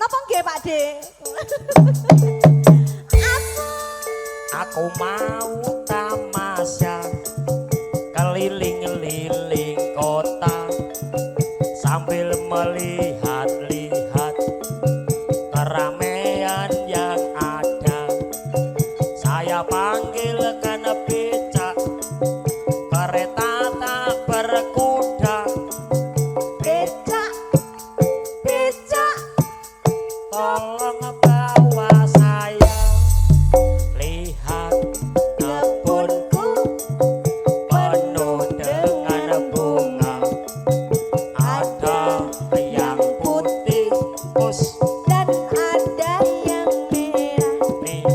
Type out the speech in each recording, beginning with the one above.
Apa nggih Pak De? Aku mau tamasya keliling-liling kota sambil melihat-lihat keramaian yang ada. Saya panggilkan becak, kereta tak berkuda. Becak, becak, Tolong bawa saya lihat kebunku penuh dengan bunga. Ada yang putih, pus dan ada yang merah. nih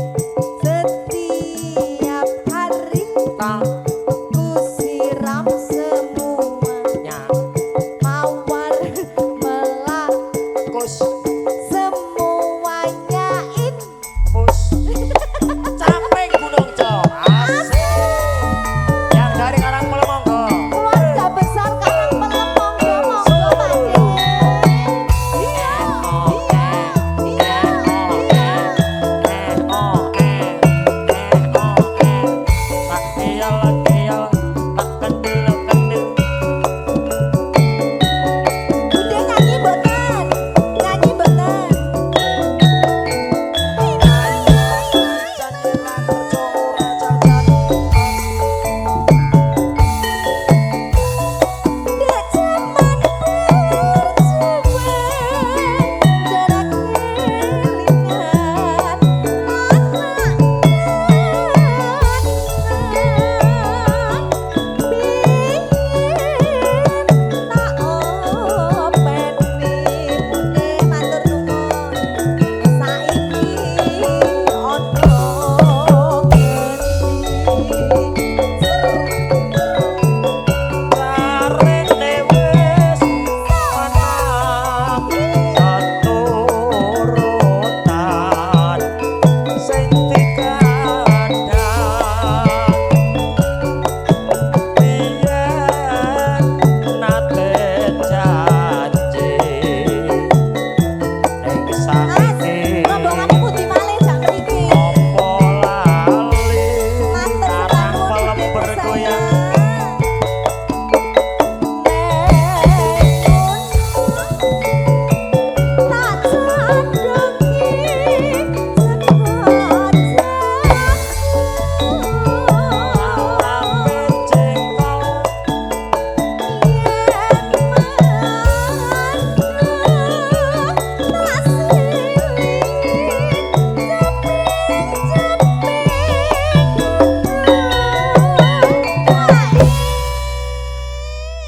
Setiap hari tak ku siram semuanya. Mawar kus semuanya ini. pus capek gunung cok asik. Yang dari Karang Monggo Keluarga besar Karang Pelemong monggo Pak De. Iya, iya, iya, iya. Bude nyanyi mboten? Nyanyi mboten? Dek jaman berjuang jarak kelingan rombongannya putih malih sak mriki. Matur suwun Bude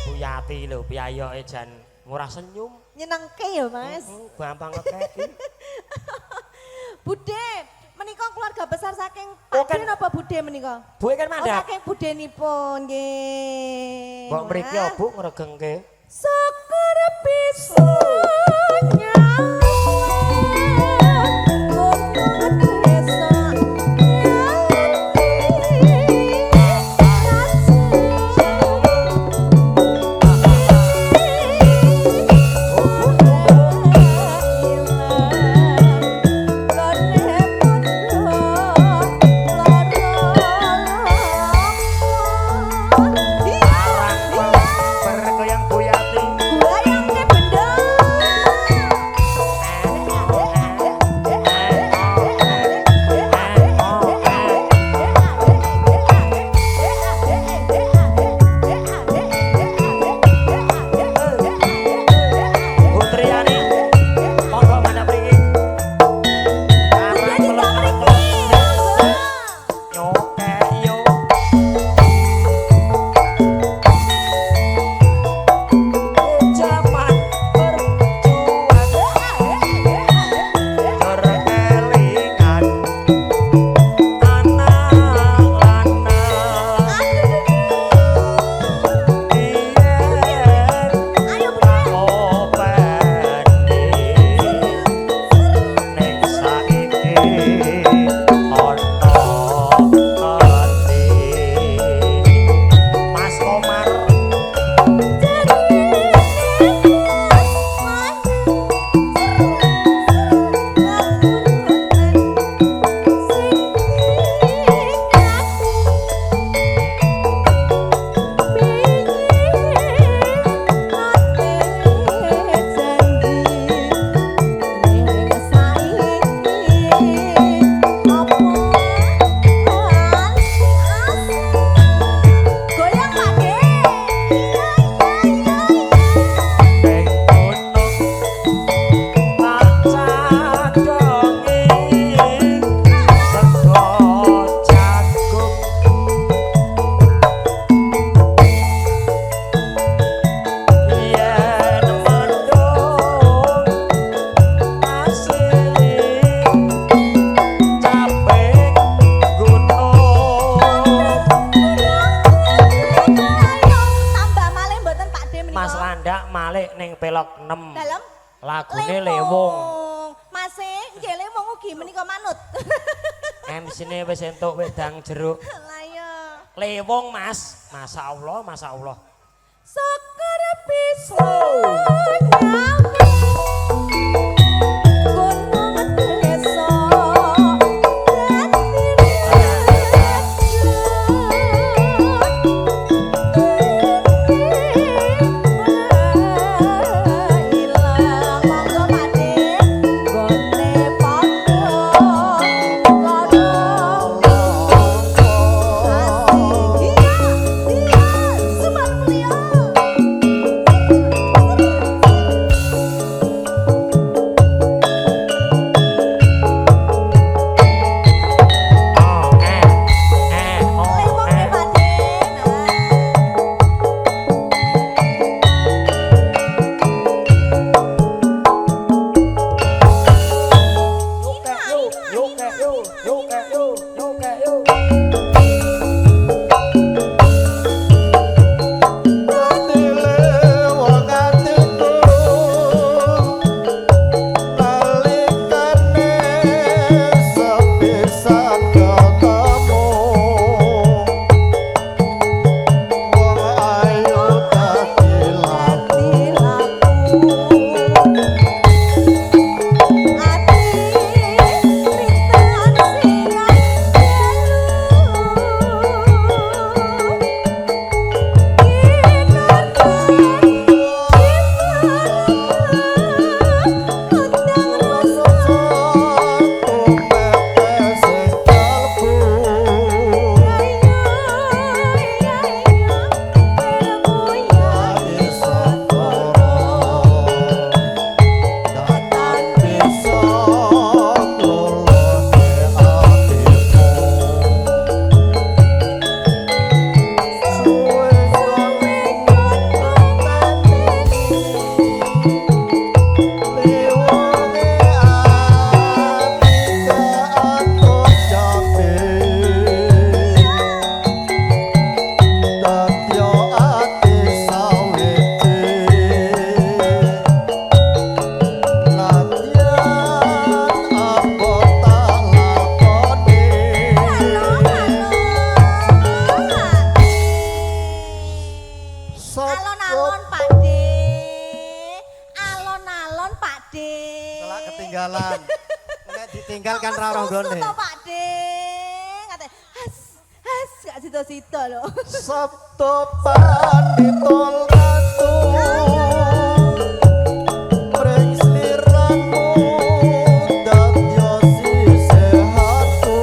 Buyati lho piyayoke jan murah senyum. nyenengke ya Mas. Gampang ngekeki. Bude, menika keluarga besar saking Oh, Pak kan- De napa Bude menika? Bu kan Oh, mandap. saking budenipun nggih. Mbok mriki Wah. Bu ngregengke. Sekar pisaunya gunung desa Bergoyang Buyati. Goyang ke benda Lagune Lewung. Mas nggih Lewung ugi menika manut. MC-ne wis entuk wedang jeruk. Lah iya. Lewung Mas. Masyaallah, masyaallah. Sekar bisa nyambi gunung desa Alon-alon Pakde. Alon-alon Pakde. Selak ketinggalan. Nek ditinggal kan ra ronggone. Susu to Pakde. Ngate, has gak sida-sida lho. Sabtu panditol ratu. Pring sliramu dadya sisehatu.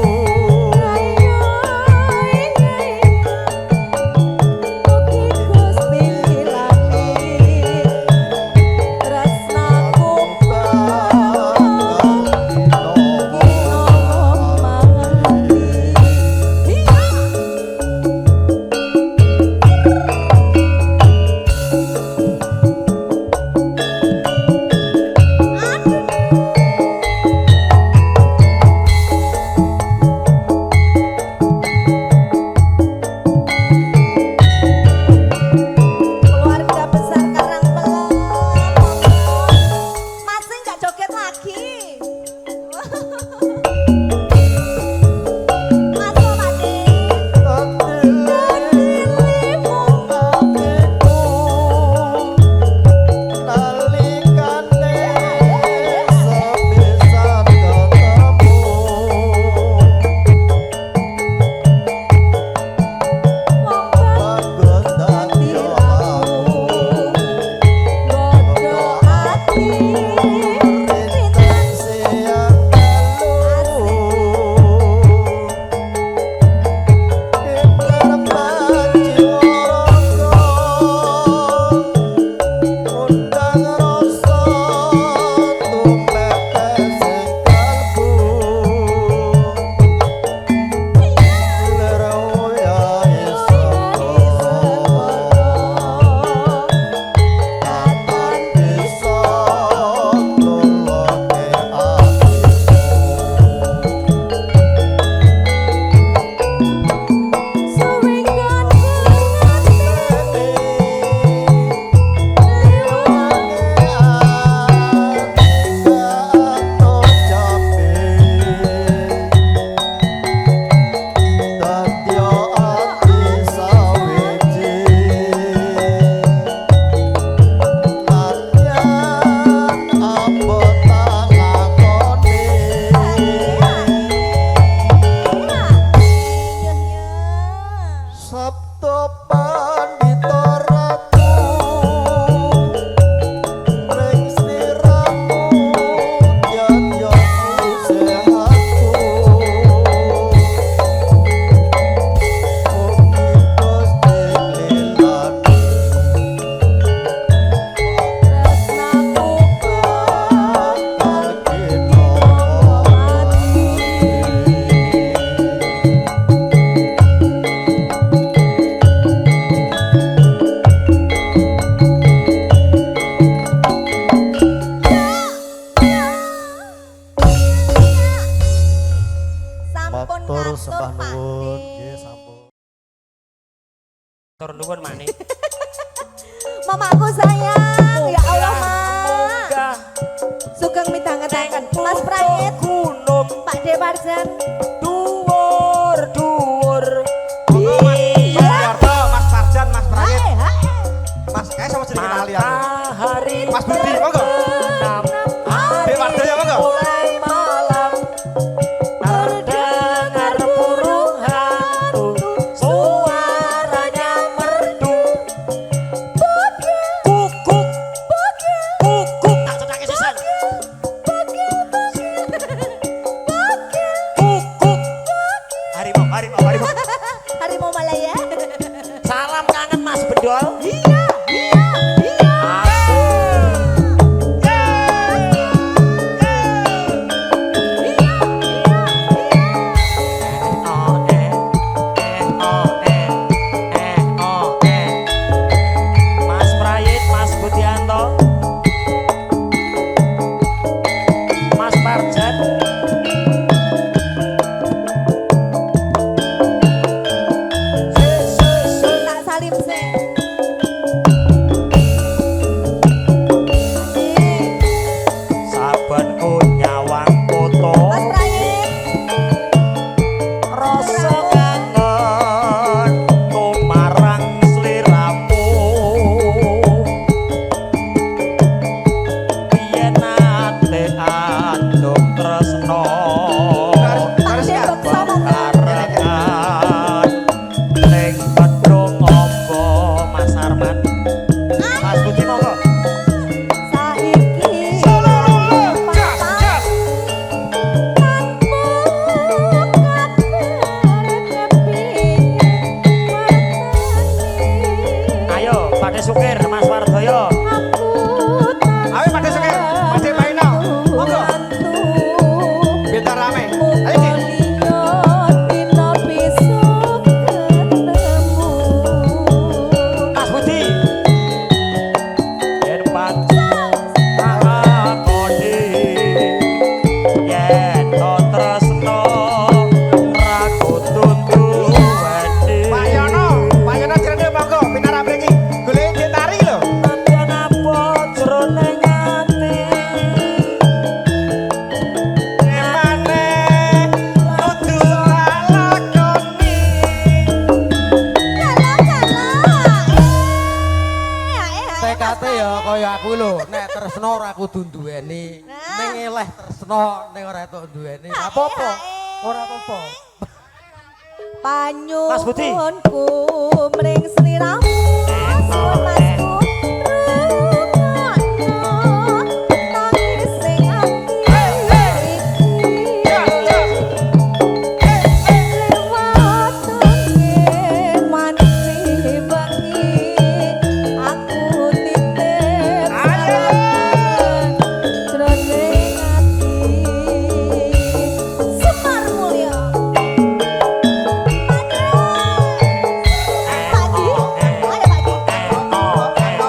sembah Pak nuwun. De. Nggih, sampun. Tur nuwun Mani. Mamaku sayang, ya Allah Mak. Munggah Sugeng midhangetaken Mas Prayit, gunung Pak De Marjan. dhuwur dhuwur. Mas Yarto, Mas Sarjan, Mas Prayit. Hai, hai. Mas kae sama jenenge kali aku. Matahari Mas Budi, monggo. terbenam. Dek Wardoyo, monggo. Mulai malam terdengar burung hantu, suaranya merdu. Kukuk, kukuk, tak cedake sisan. Kukuk. Harimau, harimau, harimau. Harimau Malaya. Salam kangen Mas Bedol. Iya, iya, iya. Mas Prayit, Mas Budianto, Mas Parjan, Tak salim sih. saben ku nyawang foto. Mas Prayit, Rasa kangen tumarang sliramu, yen ate andum tresno Pak De Beksa monggo. karengan ning pedung ombo. Mas Arman, Mas Budi monggo. Saiki Ayo Pak De Sukir, Mas Wardoyo. Ayo Pak De Sukir, Pak De Maino. Monggo. Biar rame. Ayo Ki. Mas Budi. Yen pancen lakoni, yen to tresno ra kudu duweni. Pak Yono jerene monggo pinara mriki. Golek gitari lho. Nantian apa jroning ati, Emane kudu lakoni. TKT ya kaya aku lho, nek tresno ora kudu duweni. Ning eleh tresno ning ora entuk duweni. Ora apa-apa. Ora apa-apa. Mas Budi. Panyuwunku mring sliramu suwun Masku nangis sing ati lewat tengen manci bengi aku titip salam jroning ati Semar Mulya. Pak Di, ayo Pak Di.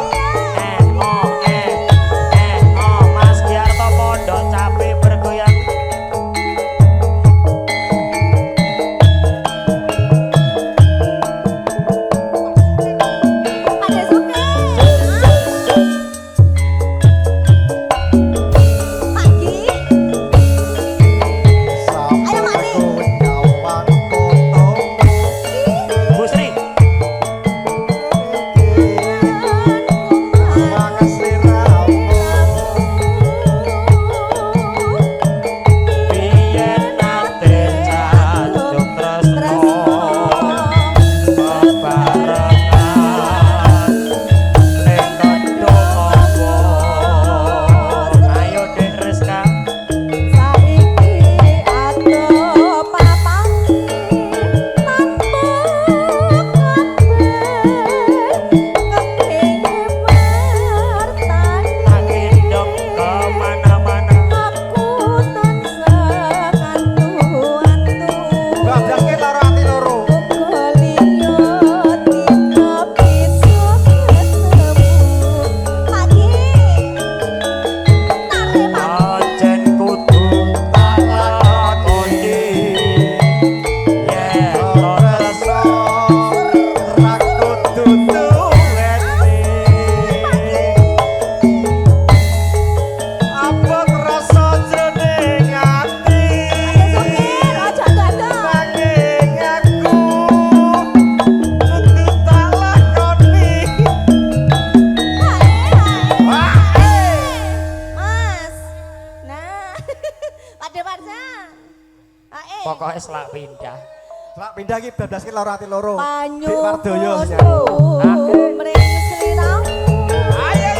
Pokoknya selak pindah. Lak pindah iki bablas ki loro ati loro. Banyu Dik Wardoyo kono nyanyi. mrene sliramu. Ayo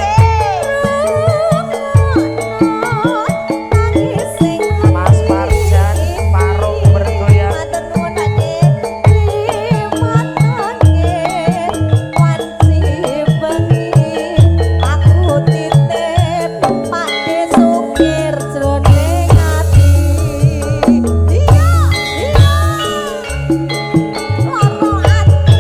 Mas Marjan parung bergoyang. Matur nuwun Pakde. Limatake wanci bengi aku titip Pakde Sukir jroning ati. Iya, iya. Loro ati.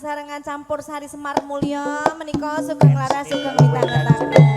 sesarengan campur sari Semar Mulya menika sugeng laras sugeng mitangetaken.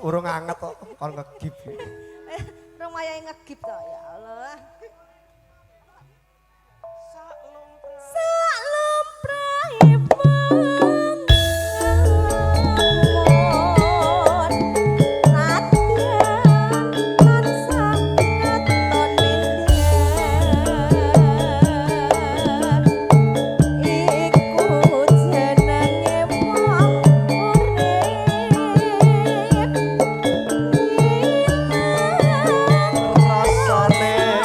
Urung anget kok kon ngegip. Rong wayahe ngegip to ya Allah. Sak lumrahe Rasane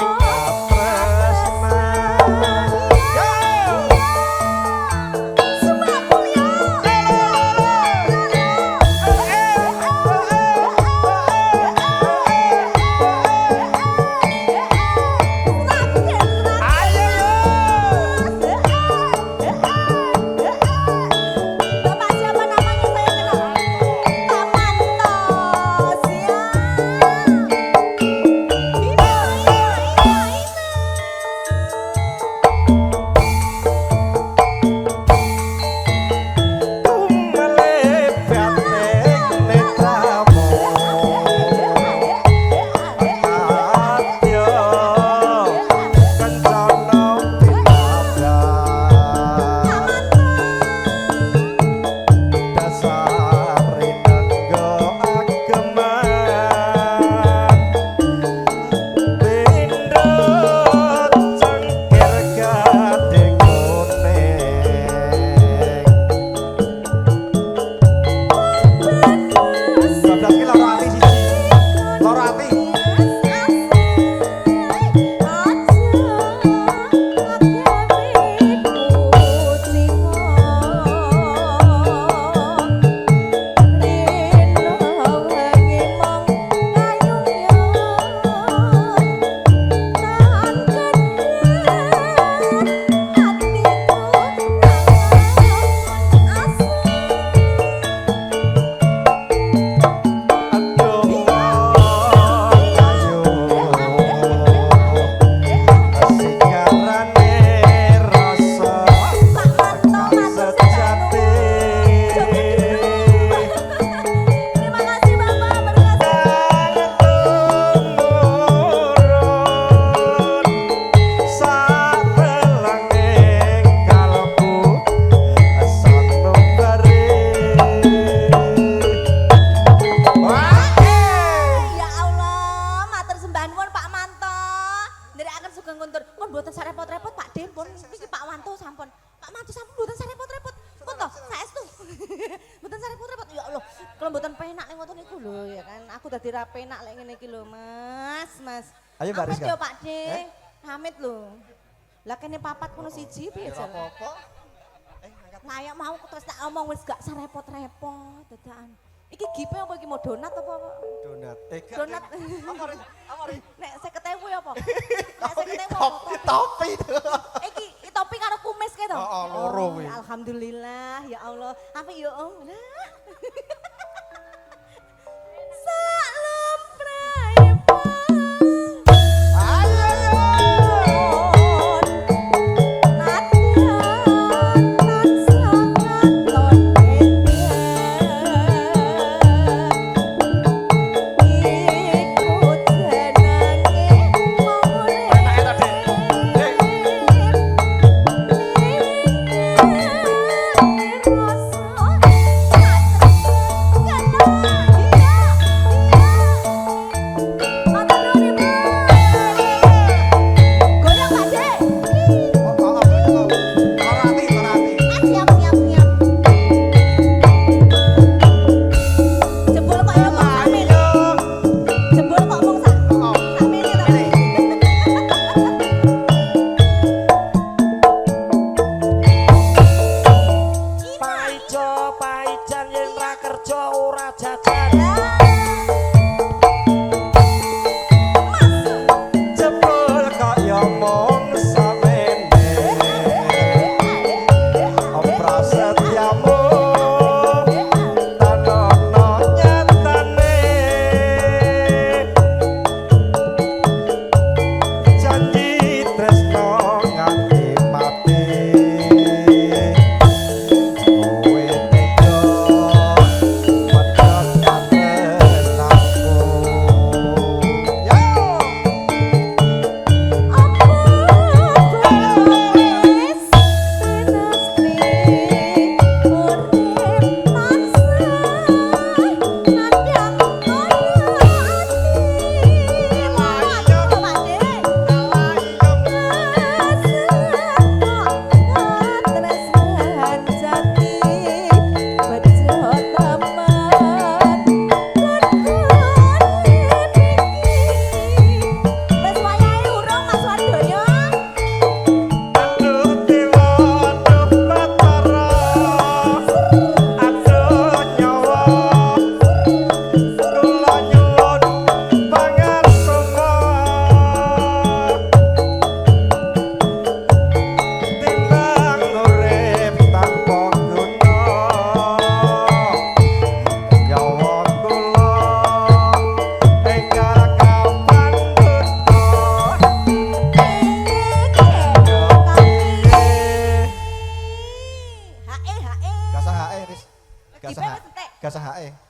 sugeng kondur. Pun mboten sarepot-repot Pak De, pun niki Pak Wanto sampun. Pak Mantu sampun mboten sarepot-repot. Pun to, saestu. Mboten sarepot-repot. Ya Allah, kalau mboten penak ning ngoten niku lho ya kan. Aku dadi ra penak lek ngene iki lho, Mas. Mas. Ayo Mbak Pamit Rizka. yo Pak De. Pamit lho. Lah kene papat kono siji piye jan? Apa-apa. Lah ya mau terus tak omong wis gak sarepot-repot dadakan. Iki gipe apa iki mau donat apa? Donat. Donat. Amari. Nek 50.000 ya apa? Nek 50.000 apa? Topi. Iki topi karo kumis ke to? Heeh, loro kuwi. Alhamdulillah ya Allah. Apa ya Om? Lah. Salam prayepon.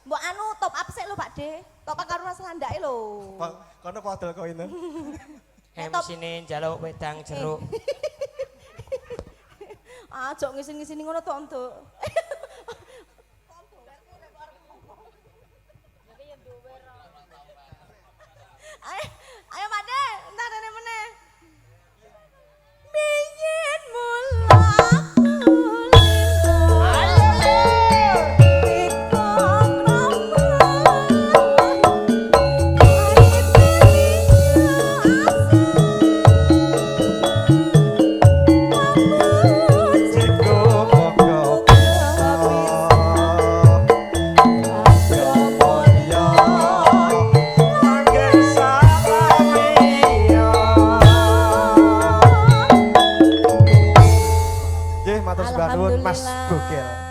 Mbok anu top up sik lho Pak De. Top up karo selandake lho. Kono padha kok ini. MC-ne njaluk wedang jeruk. Aja ngisin-ngisini ngono to, Nduk. Ayo Pak De, entar rene meneh. Biyen mulaku Mas Gokil.